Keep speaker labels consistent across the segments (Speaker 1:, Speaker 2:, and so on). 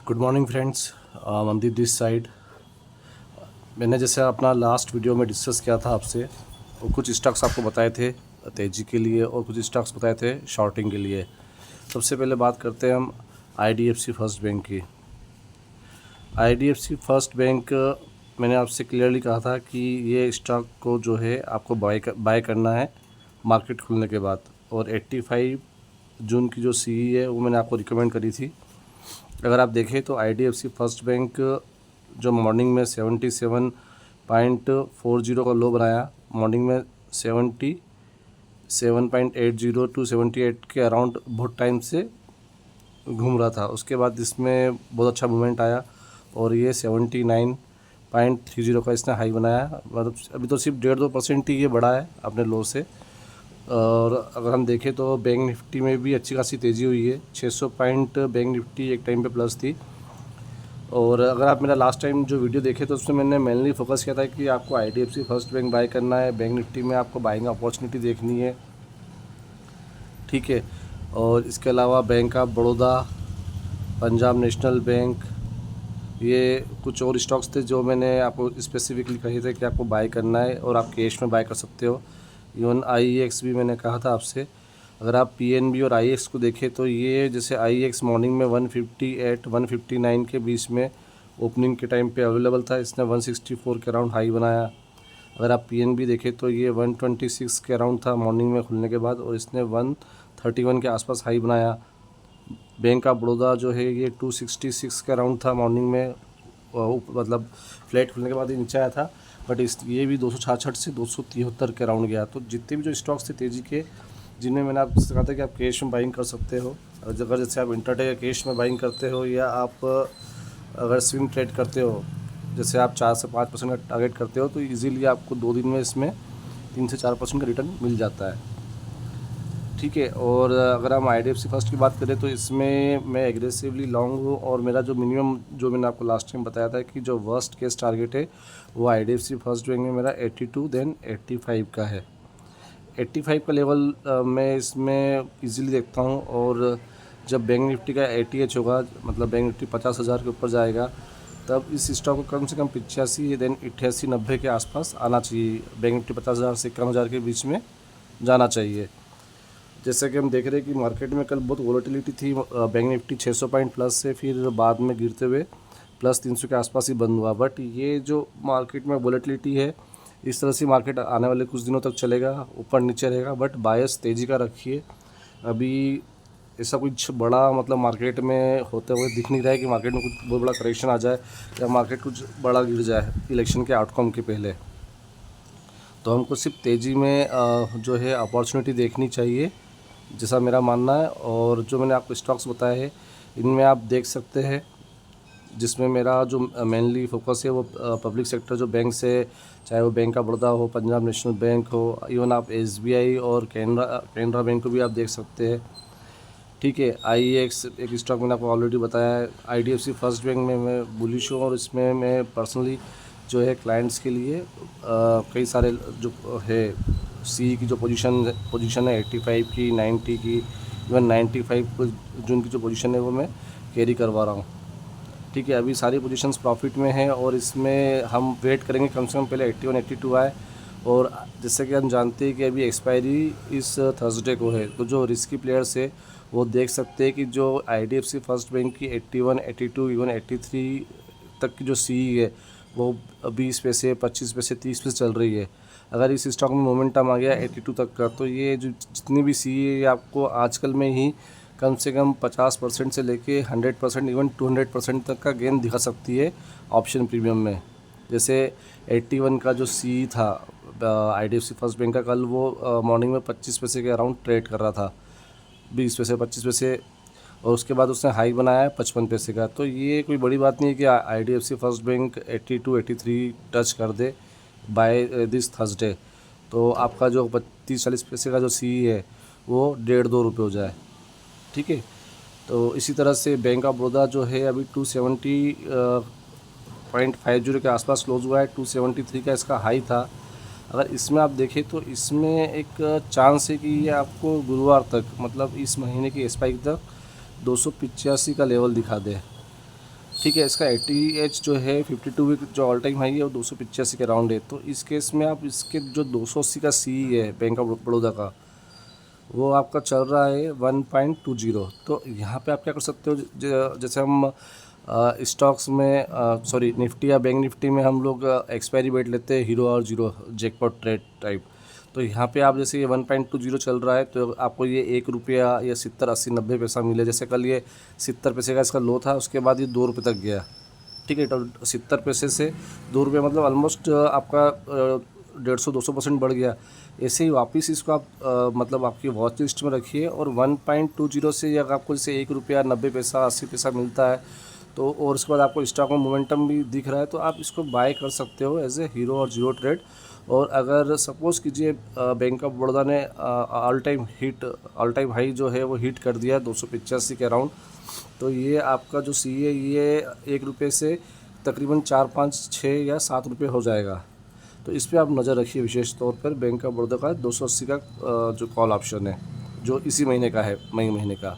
Speaker 1: Good morning friends, Mandeep this side. मैंने जैसे अपना लास्ट वीडियो में डिस्कस किया था आपसे, और कुछ स्टॉक्स आपको बताए थे तेज़ी के लिए और कुछ स्टॉक्स बताए थे शॉर्टिंग के लिए। सबसे पहले बात करते हैं हम आईडीएफसी फर्स्ट बैंक की। आईडीएफसी फर्स्ट बैंक मैंने आपसे क्लियरली कहा था कि ये स्टॉक को जो है आपको बाय करना है मार्केट खुलने के बाद, और 85 जून की जो सीई है वो मैंने आपको रिकमेंड करी थी। अगर आप देखें तो आईडीएफसी फर्स्ट बैंक जो मॉर्निंग में 77.40 का लो बनाया, मॉर्निंग में 77.80 टू 78 के अराउंड बहुत टाइम से घूम रहा था। उसके बाद इसमें बहुत अच्छा मूवमेंट आया और ये 79.30 का इसने हाई बनाया। मतलब अभी तो सिर्फ 1.5-2% ही ये बढ़ा है अपने लो से। और अगर हम देखें तो बैंक निफ्टी में भी अच्छी खासी तेज़ी हुई है। 600 पॉइंट बैंक निफ्टी एक टाइम पे प्लस थी। और अगर आप मेरा लास्ट टाइम जो वीडियो देखे तो उसमें मैंने मेनली फोकस किया था कि आपको आईडीएफसी फर्स्ट बैंक बाय करना है, बैंक निफ्टी में आपको बाइंग अपॉर्चुनिटी देखनी है, ठीक है। और इसके अलावा bank of Baroda, Punjab national bank, ये कुछ और स्टॉक्स थे जो मैंने आपको स्पेसिफिकली कहे थे कि आपको बाय करना है और आप कैश में बाय कर सकते हो। इवन आईएक्स भी मैंने कहा था आपसे। अगर आप पीएनबी और आईएक्स को देखें तो ये जैसे आईएक्स मॉर्निंग में 158 159 के बीच में ओपनिंग के टाइम पे अवेलेबल था, इसने 164 के अराउंड हाई बनाया। अगर आप पीएनबी देखें तो ये 126 के अराउंड था मॉर्निंग में खुलने के बाद, और इसने 131 के आसपास हाई बनाया। बैंक ऑफ बड़ौदा जो है ये 266 के अराउंड था मॉर्निंग में, मतलब फ्लैट खुलने के बाद ही नीचे आया था, बट ये भी 266 से 273 के अराउंड गया। तो जितने भी जो स्टॉक्स थे तेज़ी के, जिनमें मैंने आपसे कहा था कि आप कैश में बाइंग कर सकते हो, अगर जैसे आप इंटरडे कैश में बाइंग करते हो, या आप अगर स्विंग ट्रेड करते हो, जैसे आप 4 से 5% का टारगेट करते हो, तो इजीली आपको 2 दिन में इसमें 3 से 4% का रिटर्न मिल जाता है, ठीक है। और अगर हम आईडीएफसी फर्स्ट की बात करें तो इसमें मैं एग्रेसिवली लॉन्ग हूँ, और मेरा जो मिनिमम जो मैंने आपको लास्ट टाइम बताया था कि जो वर्स्ट केस टारगेट है वो आईडीएफसी फर्स्ट बैंक में मेरा 82 देन 85 का है। 85 का लेवल मैं इसमें इजीली देखता हूँ। और जब बैंक निफ्टी का 80H होगा, मतलब बैंक निफ्टी 50,000 के ऊपर जाएगा, तब इस स्टॉक को कम से कम 85 देन 88-90 के आसपास आना चाहिए। बैंक निफ्टी 50,000 से 51,000 के बीच में जाना चाहिए। जैसे कि हम देख रहे हैं कि मार्केट में कल बहुत वोलेटिलिटी थी। बैंक निफ्टी 600 पॉइंट प्लस से फिर बाद में गिरते हुए प्लस 300 के आसपास ही बंद हुआ। बट ये जो मार्केट में वोलेटिलिटी है, इस तरह से मार्केट आने वाले कुछ दिनों तक चलेगा, ऊपर नीचे रहेगा, बट बायस तेज़ी का रखिए। अभी ऐसा कुछ बड़ा मतलब मार्केट में होते हुए दिख नहीं रहा है कि मार्केट में कुछ बहुत बड़ा करेक्शन आ जाए या मार्केट कुछ बड़ा गिर जाए इलेक्शन के आउटकम के पहले। तो हमको सिर्फ तेज़ी में जो है अपॉर्चुनिटी देखनी चाहिए, जैसा मेरा मानना है। और जो मैंने आपको स्टॉक्स बताए हैं इनमें आप देख सकते हैं, जिसमें मेरा जो मेनली फोकस है वो पब्लिक सेक्टर जो बैंक से, चाहे वो बैंक ऑफ बड़ौदा हो, पंजाब नेशनल बैंक हो, इवन आप एसबीआई और कैनरा बैंक को भी आप देख सकते हैं, ठीक है। आईएक्स एक स्टॉक मैंने आपको ऑलरेडी बताया है। आईडीएफसी फर्स्ट बैंक में मैं बुलिश हूँ, और इसमें मैं पर्सनली जो है क्लाइंट्स के लिए कई सारे जो है सी की जो पोजीशन है 85 की, 90 की, इवन 95 जून की जो पोजीशन है वो मैं कैरी करवा रहा हूँ, ठीक है। अभी सारी पोजीशंस प्रॉफिट में हैं, और इसमें हम वेट करेंगे कम से कम पहले 81 82 आए। और जैसे कि हम जानते हैं कि अभी एक्सपायरी इस थर्सडे को है, तो जो रिस्की प्लेयर्स है वो देख सकते हैं कि जो आईडीएफसी फर्स्ट बैंक की 81 82 इवन 83 तक की जो सी है वो 20 पैसे 25 पैसे 30 पैसे चल रही है। अगर इस स्टॉक में मोमेंटम आ गया 82 तक का, तो ये जो जितनी भी सी है ये आपको आजकल में ही कम से कम 50% से लेके 100% इवन 200% तक का गेन दिखा सकती है ऑप्शन प्रीमियम में। जैसे 81 का जो सी था आईडीएफसी फर्स्ट बैंक का, कल वो मॉर्निंग में 25 पैसे के अराउंड ट्रेड कर रहा था, 20 पैसे 25 पैसे, और उसके बाद उसने हाई बनाया है 55 पैसे का। तो ये कोई बड़ी बात नहीं है कि आईडीएफसी फर्स्ट बैंक 82 83 टच कर दे बाय दिस थर्सडे, तो आपका जो 32-40 पैसे का जो सी है वो 1.5-2 रुपये हो जाए, ठीक है। तो इसी तरह से बैंक ऑफ बड़ौदा जो है अभी 270.50 के आसपास क्लोज हुआ है, 273 का इसका हाई था। अगर इसमें आप देखें तो इसमें एक चांस है कि ये आपको गुरुवार तक, मतलब इस महीने की एक्सपायरी तक 285 का लेवल दिखा दे। ठीक है। इसका ATH जो है 52 वीक जो ऑल टाइम हाई है वो 285 के राउंड है। तो इस केस में आप इसके जो 280 का CE है बैंक ऑफ बड़ौदा का, वो आपका चल रहा है 1.20। तो यहाँ पे आप क्या कर सकते हो, जैसे हम स्टॉक्स में सॉरी निफ्टी या बैंक निफ्टी में हम लोग एक्सपायरी वेट लेते हैं हीरो और जीरो जैकपॉट ट्रेड टाइप। तो यहाँ पे आप जैसे ये 1.20 चल रहा है तो आपको ये 1 रुपया या 70 80 90 पैसा मिले। जैसे कल ये 70 पैसे का इसका लो था, उसके बाद ये 2 रुपये तक गया। ठीक है। तो 70 पैसे से 2 रुपये मतलब ऑलमोस्ट आपका 150-200% बढ़ गया। ऐसे ही वापस इसको आप मतलब आपकी वॉच लिस्ट में रखिए और 1.20 से अगर आपको जैसे 1 रुपया 90 पैसा 80 पैसा मिलता है तो, और उसके बाद आपको स्टॉक में मोमेंटम भी दिख रहा है तो आप इसको बाय कर सकते हो एज ए हीरो और जीरो ट्रेड। और अगर सपोज़ कीजिए बैंक ऑफ बड़ौदा ने ऑल टाइम हाई जो है वो हिट कर दिया 285 के अराउंड, तो ये आपका जो CE है ये 1 रुपये से तकरीबन 4 5 6 या 7 रुपये हो जाएगा। तो इस पर आप नज़र रखिए विशेष तौर पर बैंक ऑफ बड़ौदा का 280 का जो कॉल ऑप्शन है जो इसी महीने का है, मई महीने का।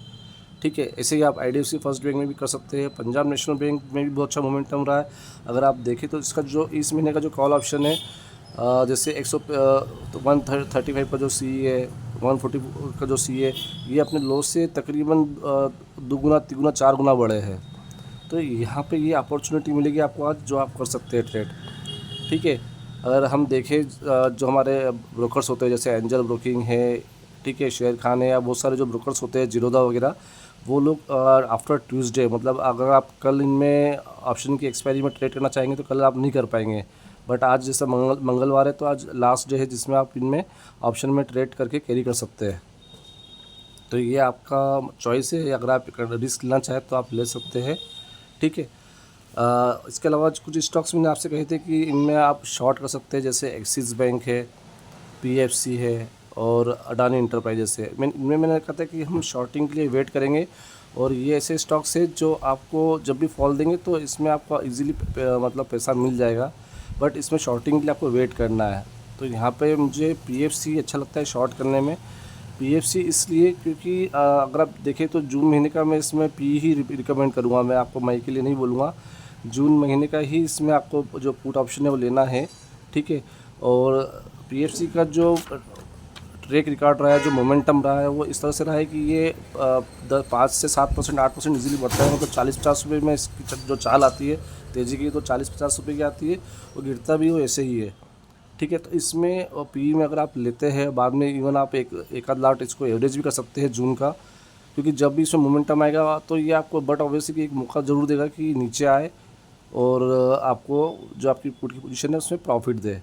Speaker 1: ठीक है। ऐसे ही आप IDFC फर्स्ट बैंक में भी कर सकते हैं, पंजाब नेशनल बैंक में भी बहुत अच्छा मोमेंटम रहा है। अगर आप देखें तो इसका जो इस महीने का जो कॉल ऑप्शन है जैसे 135 का जो CE है, 140 का जो CE है, ये अपने लो से तकरीबन 2 गुना 3 गुना 4 गुना बढ़े हैं। तो यहाँ पे ये अपॉर्चुनिटी मिलेगी आपको आज जो आप कर सकते हैं ट्रेड। ठीक है। अगर हम देखें जो हमारे ब्रोकर्स होते हैं जैसे एंजल ब्रोकिंग है, ठीक है, शेर खान है, या बहुत सारे जो ब्रोकर्स होते हैं जीरोधा वगैरह, वो लोग आफ्टर ट्यूसडे मतलब अगर आप कल इनमें ऑप्शन की एक्सपायरी में ट्रेड करना चाहेंगे तो कल आप नहीं कर पाएंगे। बट आज जैसा मंगलवार है तो आज लास्ट डे है जिसमें आप इनमें ऑप्शन में ट्रेड करके कैरी कर सकते हैं। तो ये आपका चॉइस है, अगर आप रिस्क लेना चाहें तो आप ले सकते हैं। ठीक है। इसके अलावा कुछ स्टॉक्स मैंने आपसे कहे थे कि इनमें आप शॉर्ट कर सकते हैं, जैसे एक्सिस बैंक है, PFC है और अडानी इंटरप्राइजेस है। मैंने कहा था कि हम शॉर्टिंग के लिए वेट करेंगे और ये ऐसे स्टॉक्स है जो आपको जब भी फॉल देंगे तो इसमें आपको इजीली मतलब पैसा मिल जाएगा, बट इसमें शॉर्टिंग के लिए आपको वेट करना है। तो यहाँ पे मुझे PFC अच्छा लगता है शॉर्ट करने में। PFC इसलिए क्योंकि अगर आप देखें तो जून महीने का मैं इसमें PE ही रिकमेंड करूँगा, मैं आपको मई के लिए नहीं बोलूँगा। जून महीने का ही इसमें आपको जो पुट ऑप्शन है वो लेना है। ठीक है। और PFC का जो ट्रैक रिकॉर्ड रहा है, जो मोमेंटम रहा है, वो इस तरह से रहा है कि ये 5 से 7% 8% ईजिली बढ़ता है। मतलब 40-50 रुपये में इसकी जो चाल आती है तेज़ी की तो 40-50 रुपये की आती है, और गिरता भी वो ऐसे ही है। ठीक है। तो इसमें PE में अगर आप लेते हैं बाद में इवन आप एक आध लाट इसको एवरेज भी कर सकते हैं जून का, क्योंकि जब भी इसमें मोमेंटम आएगा तो ये आपको बट ऑब्वियसली एक मौका ज़रूर देगा कि नीचे आए और आपको जो आपकी पुट की पोजीशन है उसमें प्रॉफिट दे।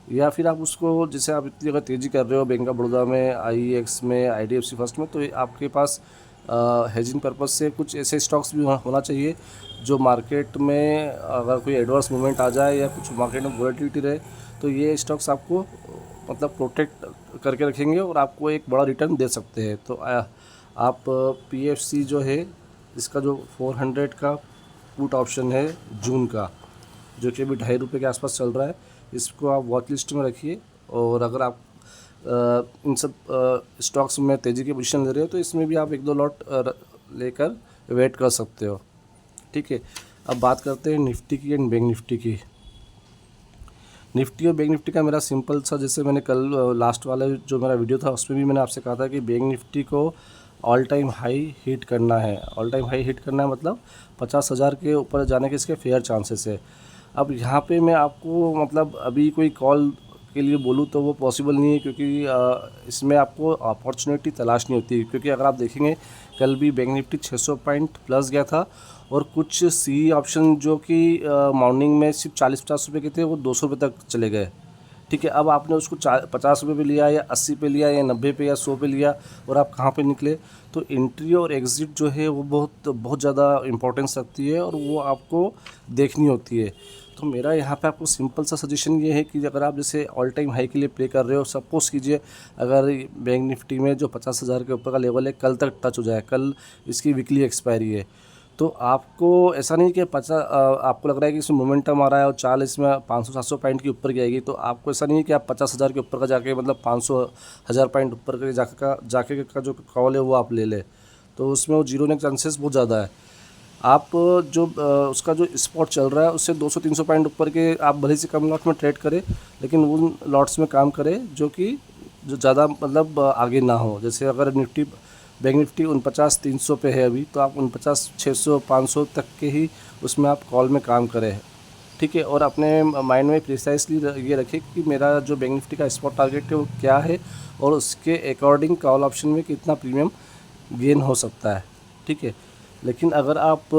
Speaker 1: या फिर आप उसको जैसे आप इतनी अगर तेज़ी कर रहे हो बैंक ऑफ बड़ौदा में, IEX में, IDFC फर्स्ट में, तो आपके पास हेजिंग पर्पज़ से कुछ ऐसे स्टॉक्स भी होना चाहिए जो मार्केट में अगर कोई एडवर्स मूवमेंट आ जाए या कुछ मार्केट में वॉलेटिलिटी रहे तो ये स्टॉक्स आपको मतलब प्रोटेक्ट करके रखेंगे और आपको एक बड़ा रिटर्न दे सकते हैं। तो आप PFC जो है इसका जो 400 का पुट ऑप्शन है जून का, जो कि अभी 2.5 रुपये के आसपास चल रहा है, इसको आप वॉच लिस्ट में रखिए। और अगर आप इन सब स्टॉक्स में तेज़ी की पोजीशन ले रहे हो तो इसमें भी आप 1-2 लॉट लेकर वेट कर सकते हो। ठीक है। अब बात करते हैं निफ्टी की एंड बैंक निफ्टी की। निफ्टी और बैंक निफ्टी का मेरा सिंपल सा, जैसे मैंने कल लास्ट वाला जो मेरा वीडियो था उसमें भी मैंने आपसे कहा था कि बैंक निफ्टी को ऑल टाइम हाई हिट करना है। ऑल टाइम हाई हिट करना है मतलब 50,000 के ऊपर जाने के इसके फेयर चांसेस है। अब यहाँ पे मैं आपको मतलब अभी कोई कॉल के लिए बोलूँ तो वो पॉसिबल नहीं है, क्योंकि इसमें आपको अपॉर्चुनिटी तलाशनी होती है। क्योंकि अगर आप देखेंगे कल भी बैंक निफ्टी 600 पॉइंट प्लस गया था और कुछ CE ऑप्शन जो कि मॉर्निंग में सिर्फ 40-50 रुपये के थे वो 200 रुपये तक चले गए। ठीक है। अब आपने उसको 50 रुपये पे लिया या 80 पे लिया या 90 पे या 100 पे लिया और आप कहाँ पे निकले, तो एंट्री और एग्ज़िट जो है वो बहुत ज़्यादा इंपॉर्टेंस रखती है और वो आपको देखनी होती है। तो मेरा यहाँ पे आपको सिंपल सा सजेशन ये है कि अगर आप जैसे ऑल टाइम हाई के लिए प्ले कर रहे हो, सपोज़ कीजिए अगर बैंक निफ्टी में जो 50,000 के ऊपर का लेवल है कल तक टच हो जाए, कल इसकी वीकली एक्सपायरी है, तो आपको ऐसा नहीं कि आपको लग रहा है कि इसमें मोमेंटम आ रहा है और चाल इसमें 500-700 पॉइंट के ऊपर की आएगी, तो आपको ऐसा नहीं है कि आप 50,000 के ऊपर का जाके मतलब 500,000 पॉइंट ऊपर के जाके का जो कॉल है वो आप ले लें, तो उसमें वो जीरो होने के चांसेस बहुत ज़्यादा है। आप जो उसका जो स्पॉट चल रहा है उससे 200-300 पॉइंट ऊपर के आप भले से कम लॉट में ट्रेड करें, लेकिन उन लॉट्स में काम करें जो ज़्यादा मतलब आगे ना हो। जैसे अगर निफ्टी बैंक निफ्टी 49,300 पे है अभी, तो आप 49,600-500 तक के ही उसमें आप कॉल में काम करें, ठीक है। और अपने माइंड में प्रिसाइसली ये रखें कि मेरा जो बैंक निफ्टी का स्पॉट टारगेट है वो क्या है और उसके अकॉर्डिंग कॉल ऑप्शन में कितना प्रीमियम गेन हो सकता है, ठीक है। लेकिन अगर आप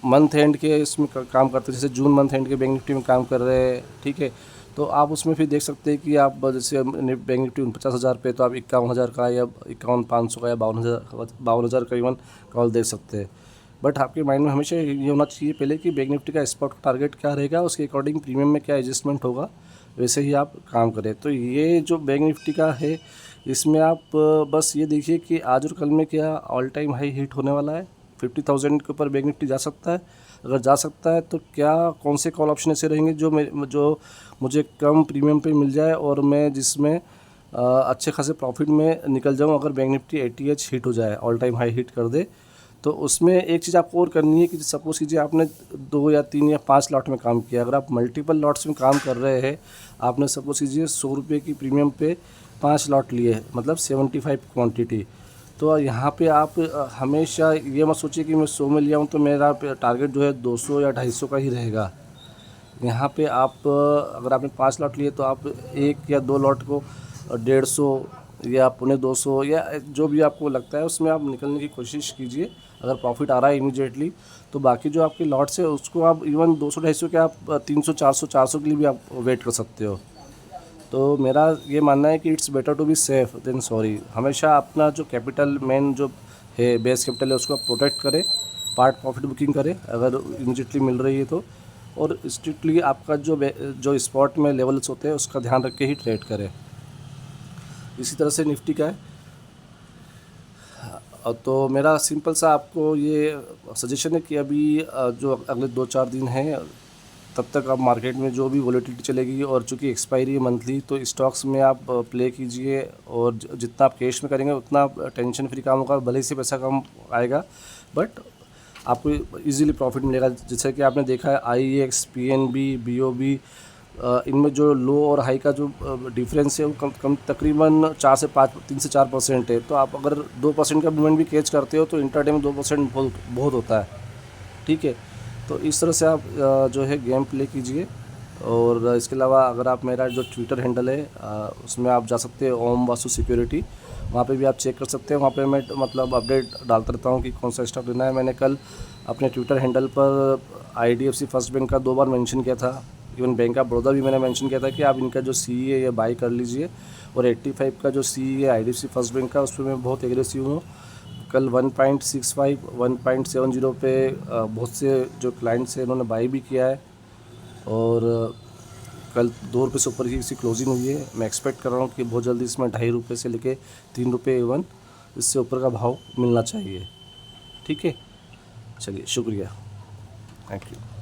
Speaker 1: मंथ एंड के इसमें काम करते हैं, जैसे जून मंथ एंड के बैंक निफ्टी में काम कर रहे हैं, ठीक है, तो आप उसमें फिर देख सकते हैं कि आप जैसे बैंक निफ्टी 49,000 पे, तो आप 51,000 का या 51,500 का या 52,000 का इवन कॉल देख सकते हैं। बट आपके माइंड में हमेशा ये होना चाहिए पहले कि बैंक निफ्टी का स्पॉट टारगेट क्या रहेगा, उसके अकॉर्डिंग प्रीमियम में क्या एडजस्टमेंट होगा, वैसे ही आप काम करें। तो ये जो बैंक निफ्टी का है, इसमें आप बस ये देखिए कि आज और कल में क्या ऑल टाइम हाई हिट होने वाला है। 50,000 के ऊपर बैंक निफ्टी जा सकता है। अगर जा सकता है तो क्या कौन से कॉल ऑप्शन ऐसे रहेंगे जो मुझे कम प्रीमियम पे मिल जाए और मैं जिसमें अच्छे खासे प्रॉफिट में निकल जाऊं अगर बैंक निफ्टी 80H हिट हो जाए, ऑल टाइम हाई हिट कर दे। तो उसमें एक चीज़ आपको और करनी है कि सपोज़ कीजिए आपने 2 या 3 या 5 लॉट में काम किया। अगर आप मल्टीपल लॉट्स में काम कर रहे हैं, आपने सपोज़ कीजिए 100 रुपये की प्रीमियम पे 5 लॉट लिए, मतलब 75 क्वांटिटी। तो यहाँ पे आप हमेशा ये मत सोचिए कि मैं 100 में लिया हूँ तो मेरा टारगेट जो है 200 या 250 का ही रहेगा। यहाँ पे आप अगर आपने 5 लॉट लिए तो आप 1 या 2 लॉट को 150 या 250 या जो भी आपको लगता है उसमें आप निकलने की कोशिश कीजिए। अगर प्रॉफिट आ रहा है इमीडिएटली, तो बाकी जो आपके लॉट्स है उसको आप इवन 200-250 के आप 300-400 के लिए भी आप वेट कर सकते हो। तो मेरा ये मानना है कि it's better to be safe than sorry. हमेशा अपना जो कैपिटल मेन जो है बेस कैपिटल है उसको आप प्रोटेक्ट करें, पार्ट प्रॉफिट बुकिंग करें अगर इमीडिएटली मिल रही है तो, और स्ट्रिक्टली आपका जो स्पॉट में लेवल्स होते हैं उसका ध्यान रख के ही ट्रेड करें। इसी तरह से निफ्टी का है। तो मेरा सिंपल सा आपको ये सजेशन है कि अभी जो अगले 2-4 दिन हैं तब तक आप मार्केट में जो भी वॉलेटिलिटी चलेगी, और चूँकि एक्सपायरी है मंथली, तो स्टॉक्स में आप प्ले कीजिए और जितना आप कैश में करेंगे उतना टेंशन फ्री काम होगा। भले ही से पैसा कम आएगा बट आपको इजीली प्रॉफिट मिलेगा। जैसे कि आपने देखा है IEX, PNB, BOB, इनमें जो लो और हाई का जो डिफरेंस है वो कम तकरीबन 3 से 4% है। तो आप अगर 2% का मूवमेंट भी कैच करते हो तो इंट्राडे में 2% बहुत होता है, ठीक है। तो इस तरह से आप जो है गेम प्ले कीजिए। और इसके अलावा अगर आप मेरा जो ट्विटर हैंडल है उसमें आप जा सकते हैं, ओम वासु सिक्योरिटी, वहाँ पे भी आप चेक कर सकते हैं। वहाँ पे मैं मतलब अपडेट डालता रहता हूँ कि कौन सा स्टॉक लेना है। मैंने कल अपने ट्विटर हैंडल पर IDFC फर्स्ट बैंक का 2 बार मेंशन किया था, इवन बैंक ऑफ बड़ौदा भी मैंने मेंशन किया था कि आप इनका जो CE है ये बाई कर लीजिए। और 85 का जो CE है IDFC फर्स्ट बैंक का, उस पर मैं बहुत एग्रेसिव हूँ। कल 1.65 1.70 पे बहुत से जो क्लाइंट्स हैं इन्होंने बाई भी किया है। और कल 2 रुपये से ऊपर की इसकी क्लोजिंग हुई है। मैं एक्सपेक्ट कर रहा हूँ कि बहुत जल्दी इसमें 2.5 रुपये से लेके 3 रुपये इवन इससे ऊपर का भाव मिलना चाहिए, ठीक है। चलिए शुक्रिया, थैंक यू।